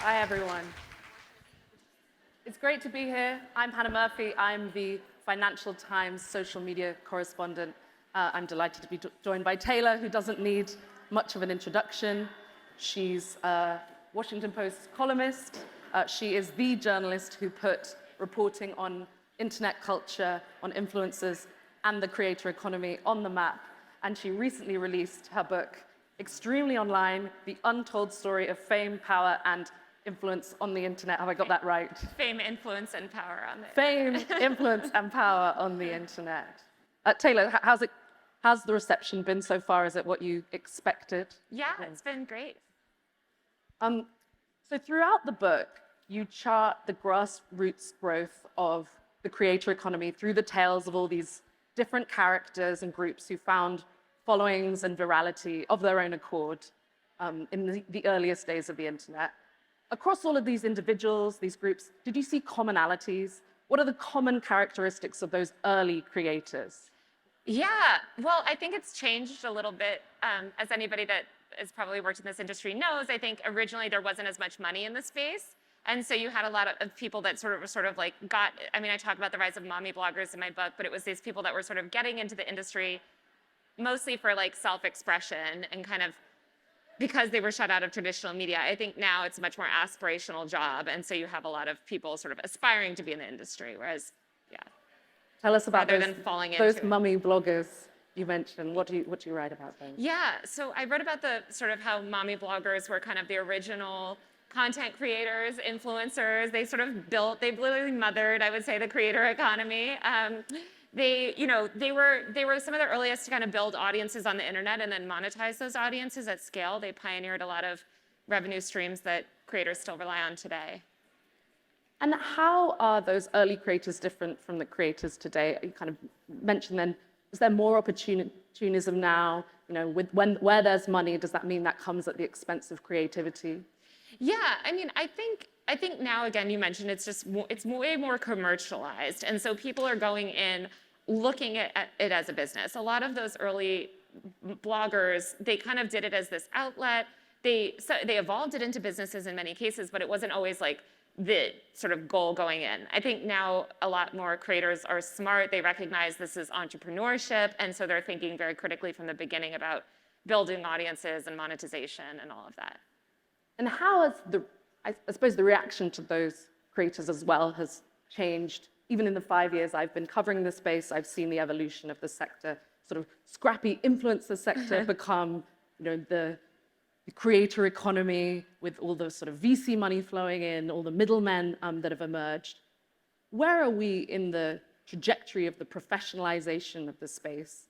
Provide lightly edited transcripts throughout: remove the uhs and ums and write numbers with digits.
Hi, everyone. It's great to be here. I'm Hannah Murphy. I'm the Financial Times social media correspondent. I'm delighted to be joined by Taylor, who doesn't need much of an introduction. She's a Washington Post columnist. She is the journalist who put reporting on internet culture, on influencers, and the creator economy on the map. And she recently released her book, extremely online, The Untold Story of Fame, Power, and Influence on the Internet. Have I got that right? Fame, influence, and power on the Fame, influence, and power on the internet. Taylor, how's the reception been so far? Is it what you expected? Yeah, it's been great. So throughout the book, you chart the grassroots growth of the creator economy through the tales of all these different characters and groups who found followings and virality of their own accord in the earliest days of the internet. Across all of these individuals, these groups, did you see commonalities? What are the common characteristics of those early creators? Yeah, well, I think it's changed a little bit. As anybody that has probably worked in this industry knows, I think originally there wasn't as much money in the space. And so you had a lot of people that sort of like I talk about the rise of mommy bloggers in my book, but it was these people that were sort of getting into the industry mostly for like self-expression and kind of because they were shut out of traditional media. I think now it's a much more aspirational job. And so you have a lot of people sort of aspiring to be in the industry, whereas, yeah. Tell us about those mummy bloggers you mentioned. What do you write about them? Yeah, so I wrote about the sort of how mommy bloggers were kind of the original content creators, influencers. They literally mothered, I would say, the creator economy. They were some of the earliest to kind of build audiences on the internet and then monetize those audiences at scale. They pioneered a lot of revenue streams that creators still rely on today. And how are those early creators different from the creators today? You kind of mentioned then, is there more opportunism now? You know, where there's money, does that mean that comes at the expense of creativity? Yeah, I think now, again, you mentioned it's way more commercialized. And so people are going in looking at it as a business. A lot of those early bloggers, they kind of did it as this outlet. They evolved it into businesses in many cases, but it wasn't always like the sort of goal going in. I think now a lot more creators are smart. They recognize this is entrepreneurship. And so they're thinking very critically from the beginning about building audiences and monetization and all of that. And how has I suppose the reaction to those creators as well has changed? Even in the 5 years I've been covering this space, I've seen the evolution of the sector, sort of scrappy influencer sector become, the creator economy with all the sort of VC money flowing in, all the middlemen that have emerged. Where are we in the trajectory of the professionalization of the space?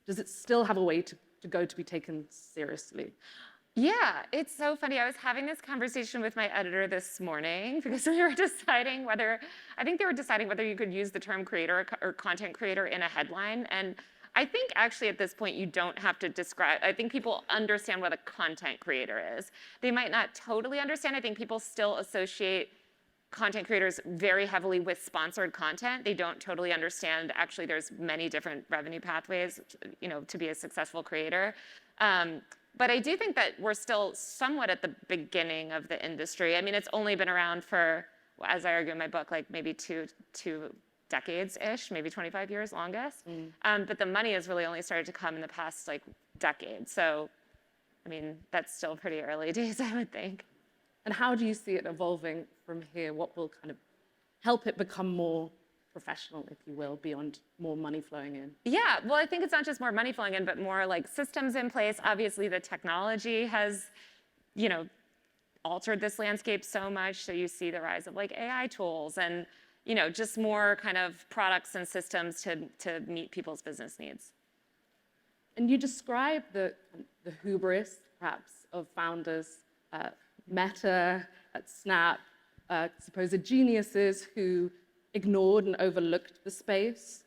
Does it still have a way to go to be taken seriously? Yeah, it's so funny. I was having this conversation with my editor this morning because we were deciding whether you could use the term creator or content creator in a headline. And I think actually at this point you don't have to describe, I think people understand what a content creator is. They might not totally understand. I think people still associate content creators very heavily with sponsored content. They don't totally understand actually there's many different revenue pathways, to be a successful creator. But I do think that we're still somewhat at the beginning of the industry. It's only been around for, as I argue in my book, like maybe two decades-ish, maybe 25 years longest. But the money has really only started to come in the past decade. So, that's still pretty early days, I would think. And how do you see it evolving from here? What will kind of help it become more professional, if you will, beyond more money flowing in? Yeah, well, I think it's not just more money flowing in, but more like systems in place. Obviously, the technology has, altered this landscape so much. So you see the rise of like AI tools and, just more kind of products and systems to meet people's business needs. And you describe the hubris, perhaps, of founders at Meta, at Snap, supposed geniuses who ignored and overlooked the space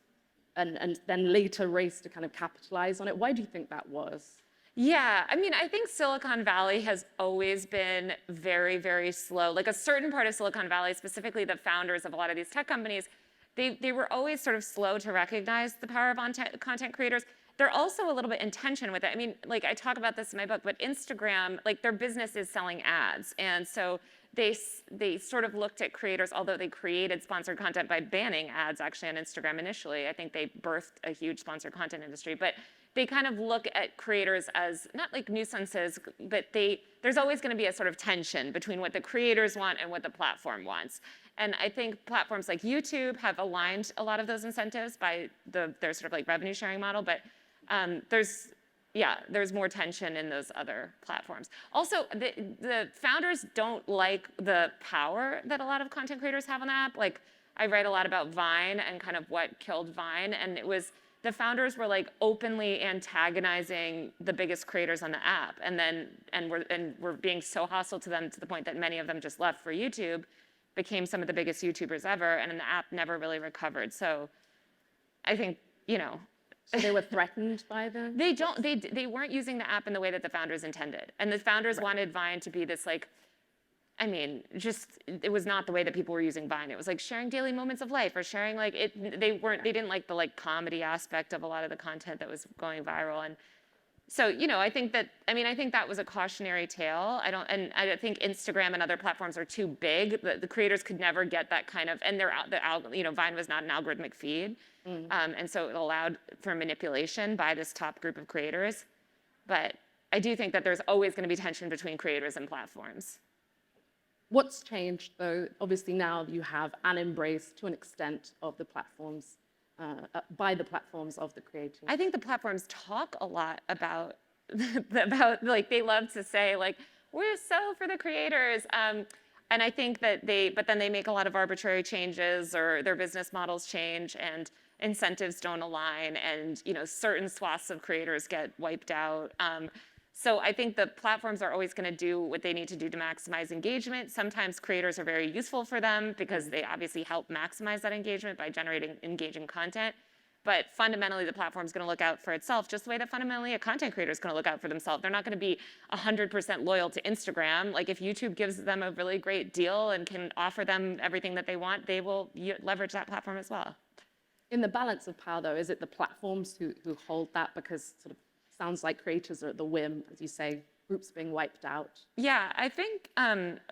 and then later raced to kind of capitalize on it. Why do you think that was? Yeah, I think Silicon Valley has always been very, very slow. Like a certain part of Silicon Valley, specifically the founders of a lot of these tech companies, they were always sort of slow to recognize the power of content creators. They're also a little bit in tension with it. I talk about this in my book, but Instagram, their business is selling ads. And so they sort of looked at creators, although they created sponsored content by banning ads actually on Instagram initially. I think they birthed a huge sponsored content industry, but they kind of look at creators as not like nuisances, but there's always going to be a sort of tension between what the creators want and what the platform wants. And I think platforms like YouTube have aligned a lot of those incentives by their sort of like revenue sharing model, but there's more tension in those other platforms. Also, the founders don't like the power that a lot of content creators have on the app. Like, I write a lot about Vine and kind of what killed Vine, and it was the founders were like openly antagonizing the biggest creators on the app, and were being so hostile to them to the point that many of them just left for YouTube, became some of the biggest YouTubers ever, and the app never really recovered. So I think, So they were threatened by them? They weren't using the app in the way that the founders intended. And the founders wanted Vine to be this like, it was not the way that people were using Vine. It was like sharing daily moments of life or sharing like they didn't like the like comedy aspect of a lot of the content that was going viral. And so, I think that was a cautionary tale. I think Instagram and other platforms are too big. The creators could never get that kind of, and Vine was not an algorithmic feed. And so it allowed for manipulation by this top group of creators. But I do think that there's always going to be tension between creators and platforms. What's changed, though? Obviously, now you have an embrace to an extent of the platforms, by the platforms of the creators. I think the platforms talk a lot about like, they love to say, like, we're so for the creators. And I think that but then they make a lot of arbitrary changes, or their business models change, and incentives don't align, and certain swaths of creators get wiped out. So I think the platforms are always going to do what they need to do to maximize engagement. Sometimes creators are very useful for them because they obviously help maximize that engagement by generating engaging content. But fundamentally, the platform's going to look out for itself just the way that fundamentally a content creator is going to look out for themselves. They're not going to be 100% loyal to Instagram. Like, if YouTube gives them a really great deal and can offer them everything that they want, they will leverage that platform as well. In the balance of power, though, is it the platforms who hold that? Because sort of sounds like creators are at the whim, as you say, groups being wiped out. Yeah, I think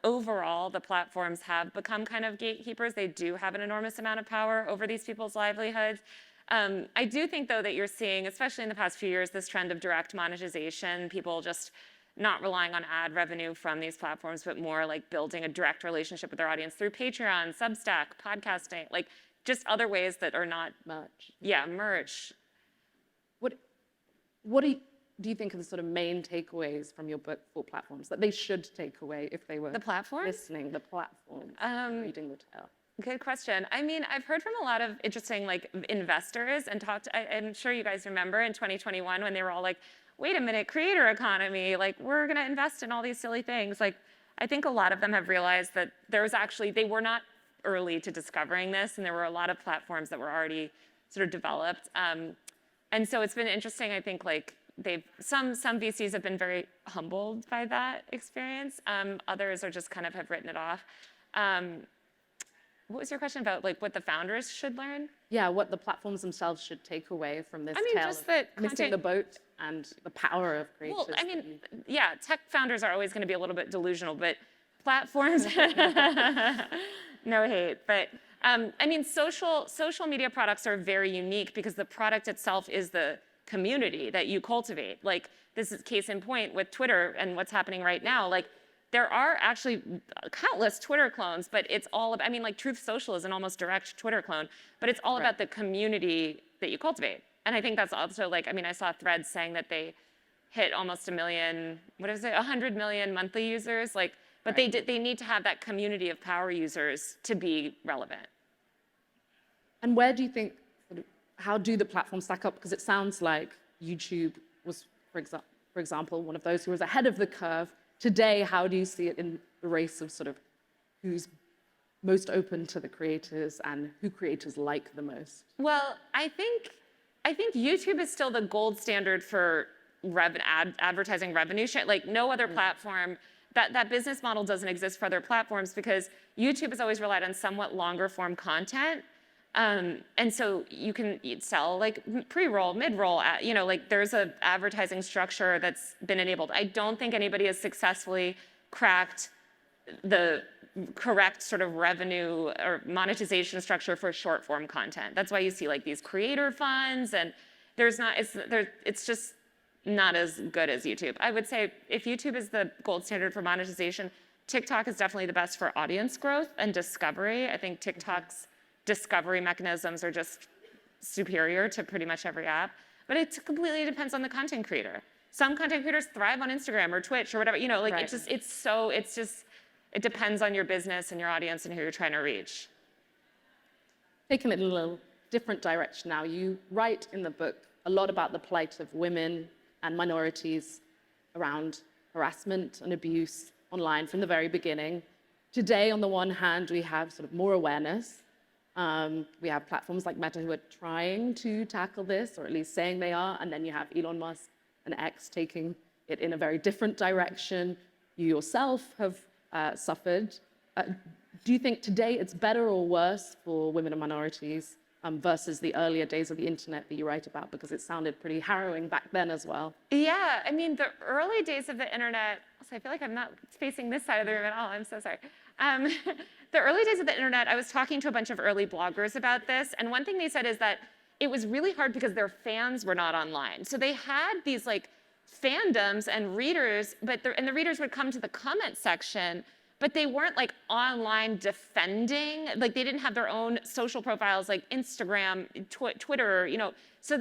overall the platforms have become kind of gatekeepers. They do have an enormous amount of power over these people's livelihoods. I do think, though, that you're seeing, especially in the past few years, this trend of direct monetization, people just not relying on ad revenue from these platforms, but more like building a direct relationship with their audience through Patreon, Substack, podcasting, like just other ways that are not merch. Yeah, merch. What do you think are the sort of main takeaways from your book for platforms that they should take away if they were listening? The platforms, reading the tale. Good question. I've heard from a lot of interesting like investors and I'm sure you guys remember in 2021 when they were all like, wait a minute, creator economy, like we're going to invest in all these silly things. Like, I think a lot of them have realized that they were not early to discovering this, and there were a lot of platforms that were already sort of developed. And so it's been interesting, I think, like some VCs have been very humbled by that experience. Others are just kind of have written it off. What was your question about, like, what the founders should learn? Yeah, what the platforms themselves should take away from this tale just of that missing the boat and the power of creators. Well, yeah, tech founders are always going to be a little bit delusional, but platforms, no hate, but social media products are very unique because the product itself is the community that you cultivate. Like, this is case in point with Twitter and what's happening right now. Like, there are actually countless Twitter clones, but it's all about, like, Truth Social is an almost direct Twitter clone, but it's all about the community that you cultivate. And I think that's also, like, I saw Threads saying that they hit almost 100 million monthly users, like, but they need to have that community of power users to be relevant. And where do you think, how do the platforms stack up? Because it sounds like YouTube was, for example, one of those who was ahead of the curve. Today, how do you see it in the race of sort of who's most open to the creators and who creators like the most? Well, I think YouTube is still the gold standard for advertising revenue share. Like, no other platform, that business model doesn't exist for other platforms because YouTube has always relied on somewhat longer form content. And so you can sell like pre-roll, mid-roll, like there's an advertising structure that's been enabled. I don't think anybody has successfully cracked the correct sort of revenue or monetization structure for short form content. That's why you see like these creator funds, and it's just not as good as YouTube. I would say if YouTube is the gold standard for monetization, TikTok is definitely the best for audience growth and discovery. I think TikTok's discovery mechanisms are just superior to pretty much every app, but it completely depends on the content creator. Some content creators thrive on Instagram or Twitch or whatever, you know, like Right. it depends on your business and your audience and who you're trying to reach. Taking it in a little different direction now, you write in the book a lot about the plight of women and minorities around harassment and abuse online from the very beginning. Today, on the one hand, we have sort of more awareness. We have platforms like Meta who are trying to tackle this, or at least saying they are, and then you have Elon Musk and X taking it in a very different direction. You yourself have suffered. Do you think today it's better or worse for women and minorities versus the earlier days of the internet that you write about? Because it sounded pretty harrowing back then as well. Yeah, I mean, the early days of the internet, so I feel like I'm not facing this side of the room at all, I'm so sorry. The early days of the internet, I was talking to a bunch of early bloggers about this, and one thing they said is that it was really hard because their fans were not online. So they had these like fandoms and readers, and the readers would come to the comment section, but they weren't like online defending, like they didn't have their own social profiles like Instagram, Twitter, you know, so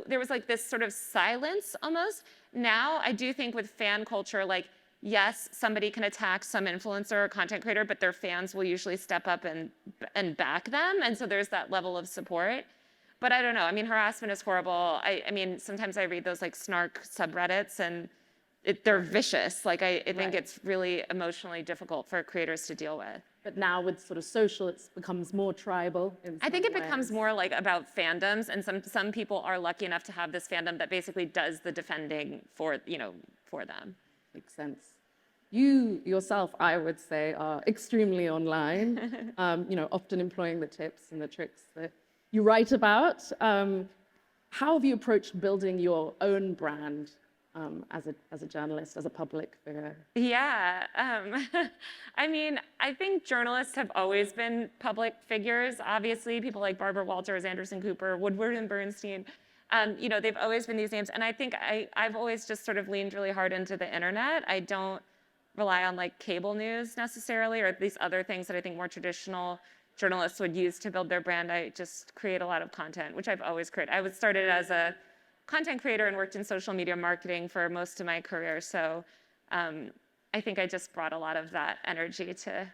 there was like this sort of silence almost. Now I do think with fan culture, like yes, somebody can attack some influencer or content creator, but their fans will usually step up and back them, and so there's that level of support. But I don't know, I mean, harassment is horrible. I mean, sometimes I read those like snark subreddits and they're vicious. Like I think it's really emotionally difficult for creators to deal with. But now with sort of social, it becomes more tribal. I think it becomes more like about fandoms, and some people are lucky enough to have this fandom that basically does the defending for them. Makes sense. You yourself, I would say, are extremely online, often employing the tips and the tricks that you write about. How have you approached building your own brand as a journalist, as a public figure? Yeah, I mean, I think journalists have always been public figures. Obviously, people like Barbara Walters, Anderson Cooper, Woodward and Bernstein, they've always been these names. And I think I've always just sort of leaned really hard into the internet. I don't rely on like cable news necessarily, or these other things that I think more traditional journalists would use to build their brand. I just create a lot of content, which I've always created. I started as a content creator and worked in social media marketing for most of my career. So I think I just brought a lot of that energy to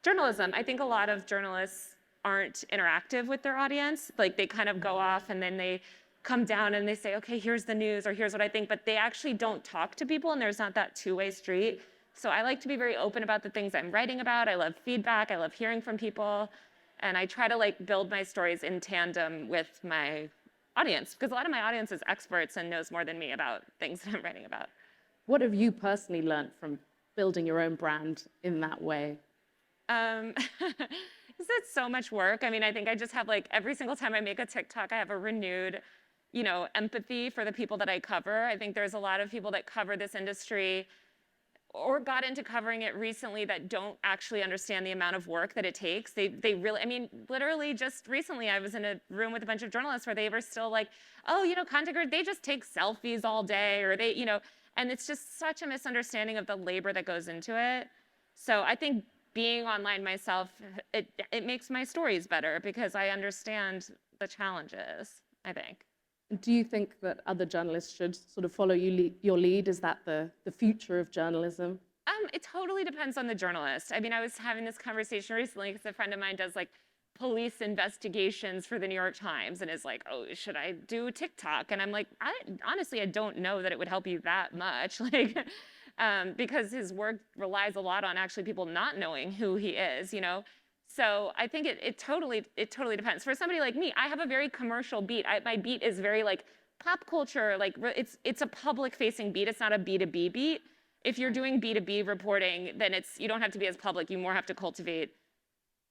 journalism. I think a lot of journalists aren't interactive with their audience. Like they kind of go off and then they come down and they say, okay, here's the news or here's what I think, but they actually don't talk to people, and there's not that two-way street. So I like to be very open about the things I'm writing about. I love feedback. I love hearing from people. And I try to like build my stories in tandem with my audience, because a lot of my audience is experts and knows more than me about things that I'm writing about. What have you personally learned from building your own brand in that way? It's so much work. I mean, I think I just have like every single time I make a TikTok, I have a renewed, empathy for the people that I cover. I think there's a lot of people that cover this industry or got into covering it recently that don't actually understand the amount of work that it takes. They really, I mean, literally just recently I was in a room with a bunch of journalists where they were still like, oh, content creators, they just take selfies all day, or they, and it's just such a misunderstanding of the labor that goes into it. So I think being online myself, it makes my stories better because I understand the challenges, I think. Do you think that other journalists should sort of follow your lead? Is that the future of journalism? It totally depends on the journalist. I mean, I was having this conversation recently because a friend of mine does like police investigations for the New York Times and is like, oh, should I do TikTok? And I'm like, honestly, I don't know that it would help you that much. Like, because his work relies a lot on actually people not knowing who he is, So I think it totally depends. For somebody like me, I have a very commercial beat. My beat is very like pop culture, like it's a public-facing beat. It's not a B2B beat. If you're doing B2B reporting, then you don't have to be as public. You more have to cultivate.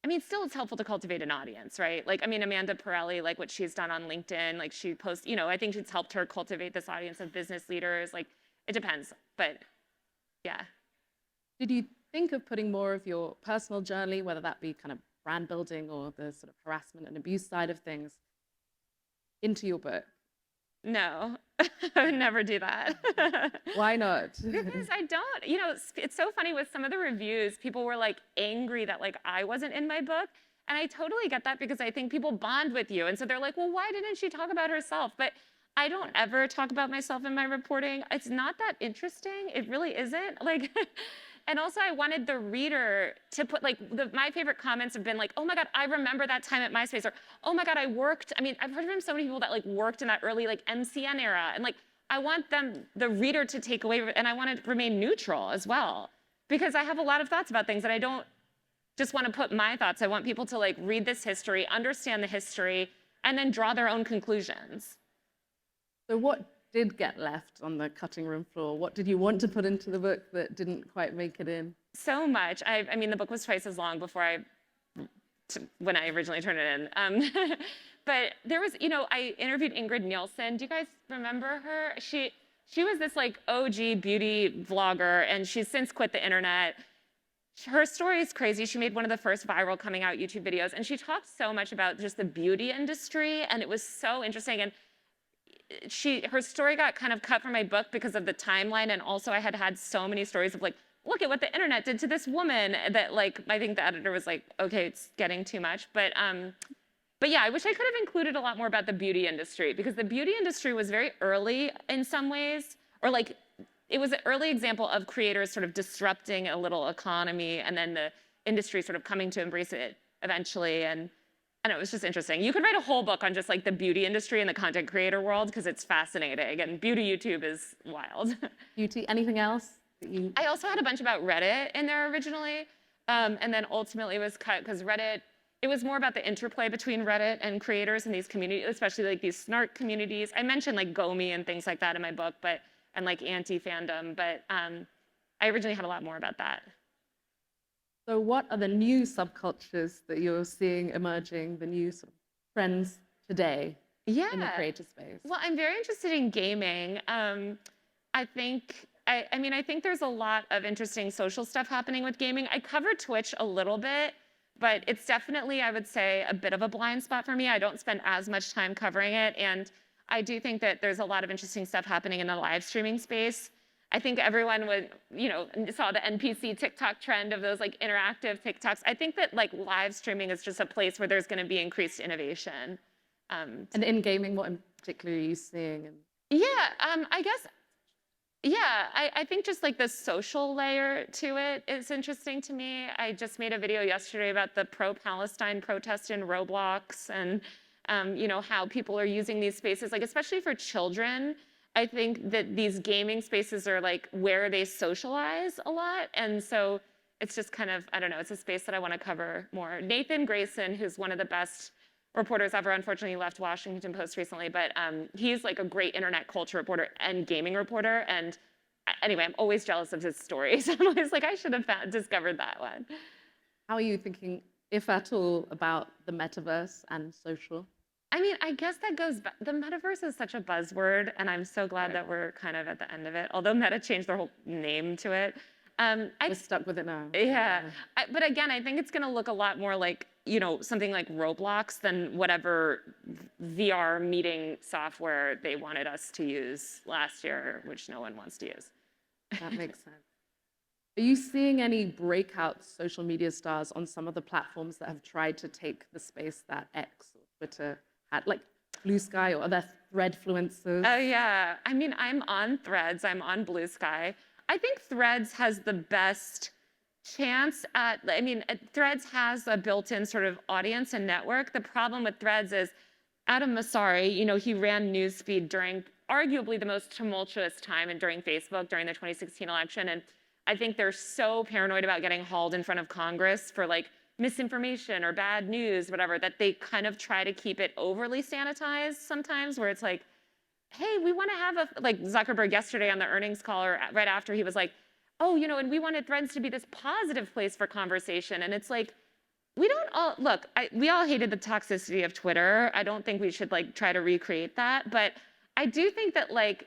I mean, still it's helpful to cultivate an audience, right? Like, I mean, Amanda Pirelli, like what she's done on LinkedIn, like she posts, I think it's helped her cultivate this audience of business leaders. Like, it depends, but yeah. Did you think of putting more of your personal journey, whether that be kind of brand building or the sort of harassment and abuse side of things, into your book? No, I would never do that. Why not? Because I don't, it's so funny with some of the reviews, people were like angry that like I wasn't in my book. And I totally get that because I think people bond with you. And so they're like, well, why didn't she talk about herself? But I don't ever talk about myself in my reporting. It's not that interesting. It really isn't. Like, and also I wanted the reader to put like, my favorite comments have been like, oh my God, I remember that time at MySpace, or oh my God, I've heard from so many people that like worked in that early like MCN era. And like, I want the reader to take away, and I want to remain neutral as well. Because I have a lot of thoughts about things, and I don't just want to put my thoughts. I want people to like read this history, understand the history, and then draw their own conclusions. So what did get left on the cutting room floor? What did you want to put into the book that didn't quite make it in? So much. I mean, the book was twice as long when I originally turned it in. But there was, I interviewed Ingrid Nielsen. Do you guys remember her? She was this like OG beauty vlogger, and she's since quit the internet. Her story is crazy. She made one of the first viral coming out YouTube videos, and she talked so much about just the beauty industry, and it was so interesting. And her story got kind of cut from my book because of the timeline, and also I had so many stories of like, look at what the internet did to this woman, that like, I think the editor was like, okay, it's getting too much. But yeah, I wish I could have included a lot more about the beauty industry, because the beauty industry was very early in some ways, or like, it was an early example of creators sort of disrupting a little economy, and then the industry sort of coming to embrace it eventually. And it was just interesting. You could write a whole book on just like the beauty industry and the content creator world, because it's fascinating. And beauty YouTube is wild. Beauty, anything else? I also had a bunch about Reddit in there originally. And then ultimately it was cut because Reddit, it was more about the interplay between Reddit and creators in these communities, especially like these snark communities. I mentioned like Gomi and things like that in my book, and like anti-fandom, but I originally had a lot more about that. So what are the new subcultures that you're seeing emerging, the new sort of trends today in the creator space? Well, I'm very interested in gaming. I think there's a lot of interesting social stuff happening with gaming. I cover Twitch a little bit, but it's definitely, I would say, a bit of a blind spot for me. I don't spend as much time covering it, and I do think that there's a lot of interesting stuff happening in the live streaming space. I think everyone saw the NPC TikTok trend of those like interactive TikToks. I think that like live streaming is just a place where there's going to be increased innovation. And in gaming, what in particular are you seeing? I think just like the social layer to it is interesting to me. I just made a video yesterday about the pro-Palestine protest in Roblox, and how people are using these spaces, like especially for children. I think that these gaming spaces are like where they socialize a lot. And so it's just kind of, I don't know, it's a space that I want to cover more. Nathan Grayson, who's one of the best reporters ever, unfortunately he left Washington Post recently, but he's like a great internet culture reporter and gaming reporter. And anyway, I'm always jealous of his stories. I'm always like, I should have discovered that one. How are you thinking, if at all, about the metaverse and social? I mean, I guess that goes back. The metaverse is such a buzzword, and I'm so glad that we're kind of at the end of it. Although Meta changed their whole name to it. We're stuck with it now. Yeah. But again, I think it's going to look a lot more like, something like Roblox than whatever VR meeting software they wanted us to use last year, which no one wants to use. That makes sense. Are you seeing any breakout social media stars on some of the platforms that have tried to take the space that X or Twitter had, like Blue Sky or other Threadfluencers? Oh yeah, I mean, I'm on Threads, I'm on Blue Sky. I think Threads has the best chance at, Threads has a built-in sort of audience and network. The problem with Threads is Adam Mosseri, he ran newsfeed during arguably the most tumultuous time and during Facebook, during the 2016 election. And I think they're so paranoid about getting hauled in front of Congress for like misinformation or bad news, whatever, that they kind of try to keep it overly sanitized sometimes, where it's like, hey, we want to have like Zuckerberg yesterday on the earnings call, or right after, he was like, oh, and we wanted Threads to be this positive place for conversation. And it's like, we all hated the toxicity of Twitter. I don't think we should like try to recreate that. But I do think that like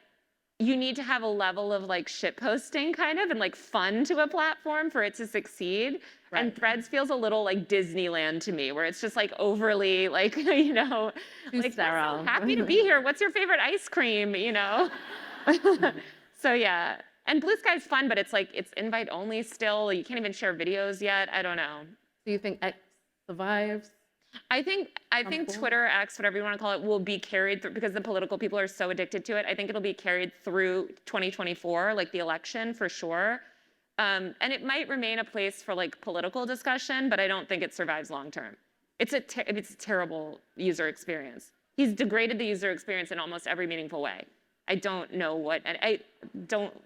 you need to have a level of like shit posting kind of and like fun to a platform for it to succeed. Right. And Threads feels a little like Disneyland to me, where it's just like overly like, you know, Too like sterile. we're so happy to be here. What's your favorite ice cream? You know? So yeah. And Blue Sky's fun, but it's like it's invite only still. You can't even share videos yet. I don't know. Do you think X survives? I think Twitter, X, whatever you want to call it, will be carried through because the political people are so addicted to it. I think it'll be carried through 2024, like the election for sure. And it might remain a place for like political discussion, but I don't think it survives long term. It's a terrible user experience. He's degraded the user experience in almost every meaningful way. I don't know what, and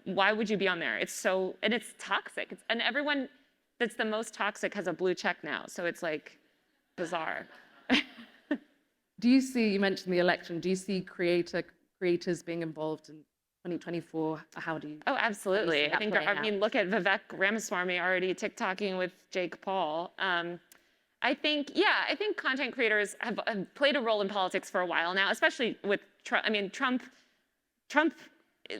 why would you be on there? It's so, and it's toxic. And everyone that's the most toxic has a blue check now. So it's like, bizarre. Do you see, you mentioned the election, do you see creators being involved in 2024? How do you? Oh, absolutely. I think, I mean, look at Vivek Ramaswamy already TikToking with Jake Paul. I think content creators have played a role in politics for a while now, especially with Trump. I mean, Trump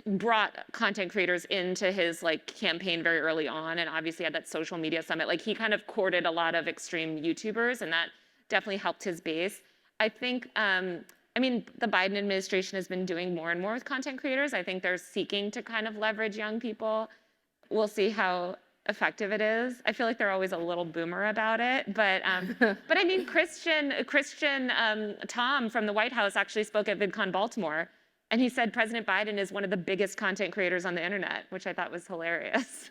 brought content creators into his like campaign very early on, and obviously had that social media summit. Like he kind of courted a lot of extreme YouTubers, and that definitely helped his base. I think, I mean, the Biden administration has been doing more and more with content creators. I think they're seeking to kind of leverage young people. We'll see how effective it is. I feel like they're always a little boomer about it, but I mean, Christian Tom from the White House actually spoke at VidCon Baltimore. And he said President Biden is one of the biggest content creators on the internet, which I thought was hilarious.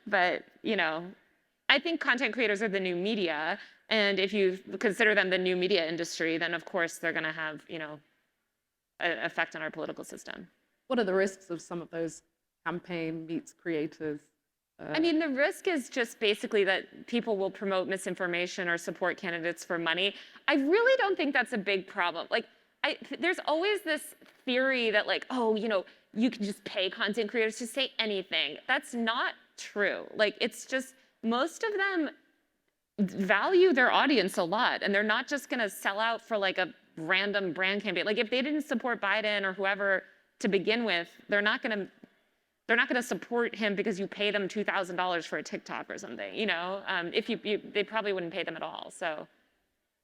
But, you know, I think content creators are the new media. And if you consider them the new media industry, then of course they're going to have, you know, an effect on our political system. What are the risks of some of those campaign meets creators? I mean, the risk is just basically that people will promote misinformation or support candidates for money. I really don't think that's a big problem. Like, there's always this theory that like, oh, you know, you can just pay content creators to say anything. That's not true. Like, it's just most of them value their audience a lot, and they're not just going to sell out for like a random brand campaign. Like, if they didn't support Biden or whoever to begin with, they're not going to support him because you pay them $2,000 for a TikTok or something. You know, they probably wouldn't pay them at all. So.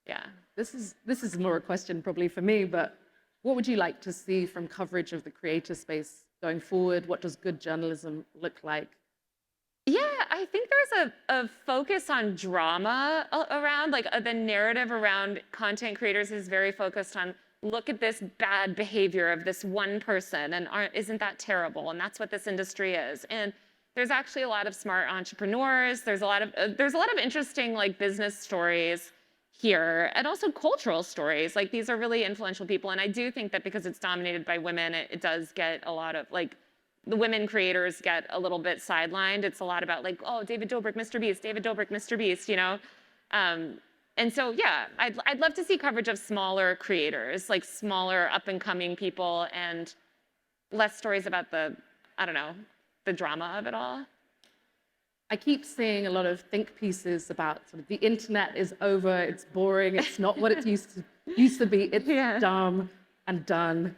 Yeah. This is more a question probably for me, but what would you like to see from coverage of the creator space going forward? What does good journalism look like? Yeah, I think there's a focus on drama around, like the narrative around content creators is very focused on, look at this bad behavior of this one person, and isn't that terrible? And that's what this industry is. And there's actually a lot of smart entrepreneurs. There's a lot of interesting like business stories here, and also cultural stories. Like, these are really influential people, and I do think that because it's dominated by women, it does get a lot of like, the women creators get a little bit sidelined. It's a lot about like, oh, David Dobrik, Mr. Beast, David Dobrik, Mr. Beast, you know. And so yeah, I'd love to see coverage of smaller creators, like smaller up and coming people, and less stories about the, I don't know, the drama of it all. I keep seeing a lot of think pieces about sort of the internet is over, it's boring, it's not what it used to be, it's dumb and done.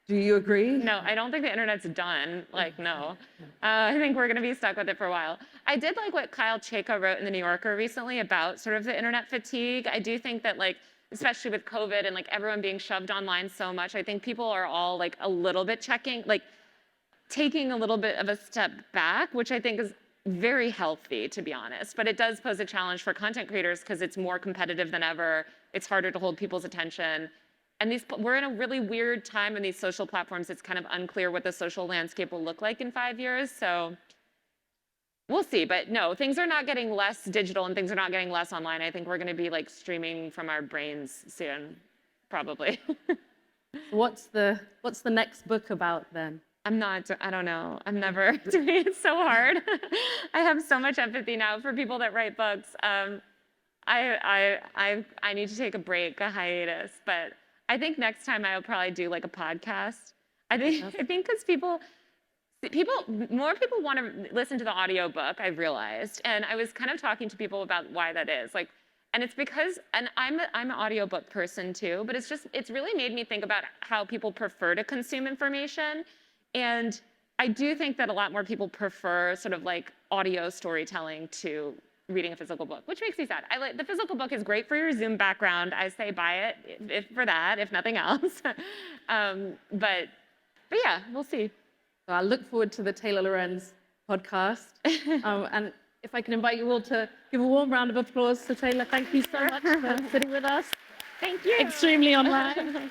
Do you agree? No, I don't think the internet's done. Like, no. I think we're going to be stuck with it for a while. I did like what Kyle Chayka wrote in The New Yorker recently about sort of the internet fatigue. I do think that, like, especially with COVID and like everyone being shoved online so much, I think people are all like a little bit taking a little bit of a step back, which I think is very healthy, to be honest. But it does pose a challenge for content creators because it's more competitive than ever. It's harder to hold people's attention. And we're in a really weird time in these social platforms. It's kind of unclear what the social landscape will look like in 5 years. So we'll see. But no, things are not getting less digital and things are not getting less online. I think we're going to be like streaming from our brains soon, probably. What's the next book about then? I don't know. I'm never doing it so hard. I have so much empathy now for people that write books. I need to take a break, a hiatus, but I think next time I'll probably do like a podcast. I think because more people want to listen to the audiobook, I've realized. And I was kind of talking to people about why that is. Like, And it's because, and I'm an audiobook person too, but it's really made me think about how people prefer to consume information. And I do think that a lot more people prefer sort of like audio storytelling to reading a physical book, which makes me sad. The physical book is great for your Zoom background. I say buy it for that, if nothing else. But yeah, we'll see. So I look forward to the Taylor Lorenz podcast. And if I can invite you all to give a warm round of applause to Taylor. Thank you so much for sitting with us. Thank you. Extremely online.